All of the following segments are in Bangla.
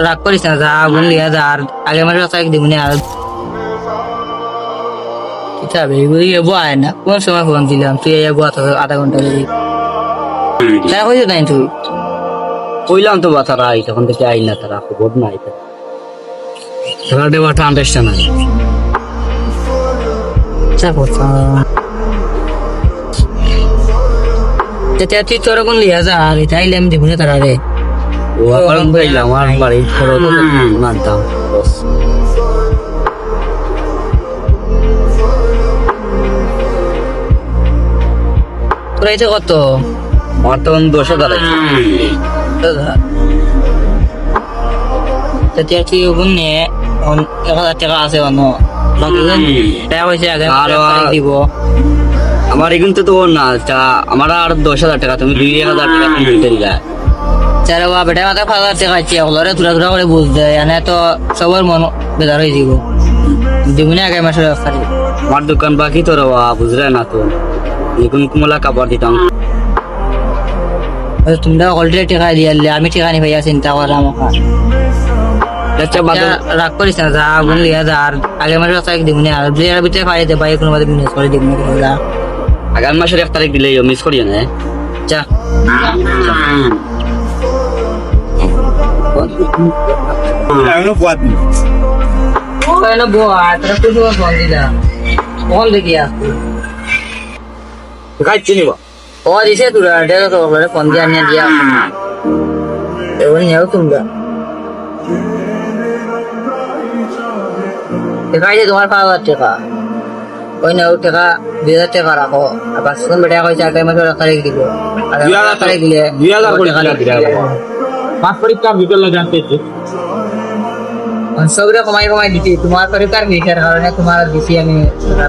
রাগ করিস না, যা বোন লিয়া যা, আর আগের মাসে কথা দিব না। আর বয় না, কোন সময় ফোন দিলাম তুই আধা ঘন্টা ধরে তারা কইছে নাই তুই কইলাম তো বা তারা আই তখন থেকে আই না, তারা খবর নাই তারা দেওয়াটা আন্ডারস্ট্যান্ড নাই। তুই তোর কোন লিয়া যা, আর এটা আইলে আমি দিব না তারা রে। ও আমার কইলাম আমার বাড়ি খরচ মানতাম তোরা এটা কত? আমার তখন 10,000 তুই ওগুন নে 1,000 টাকা আছে অন্য টাকা পয়সা আগে দিব। আমার কিন্তু তো না, আমার আর 10,000 টাকা, তুমি 2,000 টাকা তুমি দিতে দিলা। চারে বা বেটা মাথা 5,000 টাকা আছে, ওগুলোরে তুরা তুরা করে বুঝ দেয়, এনে তো সবার মন বেজার হয়ে যাব। দিব না আগে মাসের রাস্তায় আমার দোকান বাকি তো রবা বুঝলে না, তো এখন কুমলা কাপড় দিতাম। তোমরা অলরেডি টাকা দিয়ে আমি টাকা নি ভাইয়া, চিন্তা করা আমাকে রাগ করিস না, যা বোন লিয়া যা, আর আগের মাসের রাস্তায় দিব না। আর 2 ভিতরে পাই দে ভাই, কোনো বিজনেস করে দিব না। আগামী মাসের 1 তারিখ দিলে মিস করিও না। যা ফোন দিয়ে আনিয়ে দিয়া এবার নিয়েও তোমরা তোমার 5,000 টাকা ওই নাও টাকা 2,000 টাকা রাখো। আর 500 বেটা কইছে আগামী মাসে তারিখ দিব, তারিখ দিলে 2,000 করে পাঁচ পরীক্ষা বিকেল জানতে সবরে কমাই কমাই দিচ্ছি। তোমার পরিকার বিষয়ের কারণে তোমার দিচ্ছি আমি,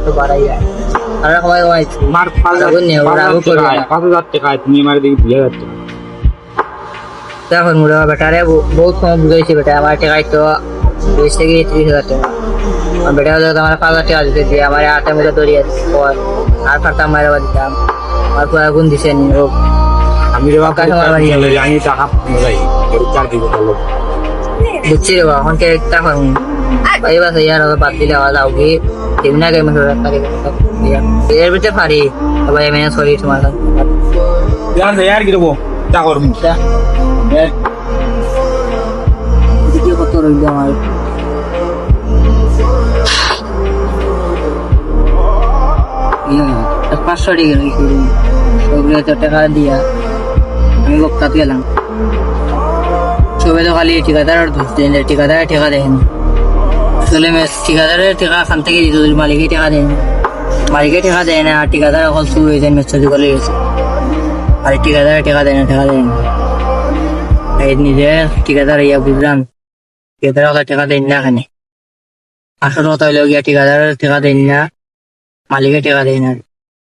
তো বাড়াই যায় আর কমাই কমাইছি। আমার 5,000 টাকা, তুমি আমার দিকে 2,000 টাকা। এখন মুড়া বেটারে বহুত সময় বুঝাইছি, বেটা আমার টাকায় তো 20 থেকে 30,000 টাকা। বেটা হলে তোমার 5,000 টাকা দিতে দিয়ে আমার 8 মধ্যে দৌড়িয়ে আর ফারতাম মারা দিতাম। আমার পুরা গুণ দিছে নি আমি রে বাবা আমি টাকা পরীক্ষা দিব বলো বুঝছি রে বাবা। এখন কে টাকা এবার ইয়ার বাদ দিলে আওয়াজ আউগি দিব না গে মানে এর ভিতরে পারি সবাই মেনে সরি তোমার ইয়ার কি দেবো তা করব কত রইল আমার 500 টাকা টাকা দিয়া আমি বক্তাত গেলাম। সবাই তো খালি ঠিকাদার দোষ দেন, ঠিকাদার টাকা দেন। আসলে ঠিকাদারের টাকা খান থেকে দিত, মালিকে টাকা দেন, মালিকে টাকা দেয় না। আর ঠিকাদার অকল শুরু হয়েছে মেসেজ করে গেছে, আর ঠিকাদার টাকা দেয় না, টাকা দেয় না। নিজে ঠিকাদার ইয়া বুঝলাম, ঠিকাদার টাকা দেন না। এখানে আসল কথা হইলেও গিয়া ঠিকাদারের টাকা দেন না, মালিকে টাকা দেয় না।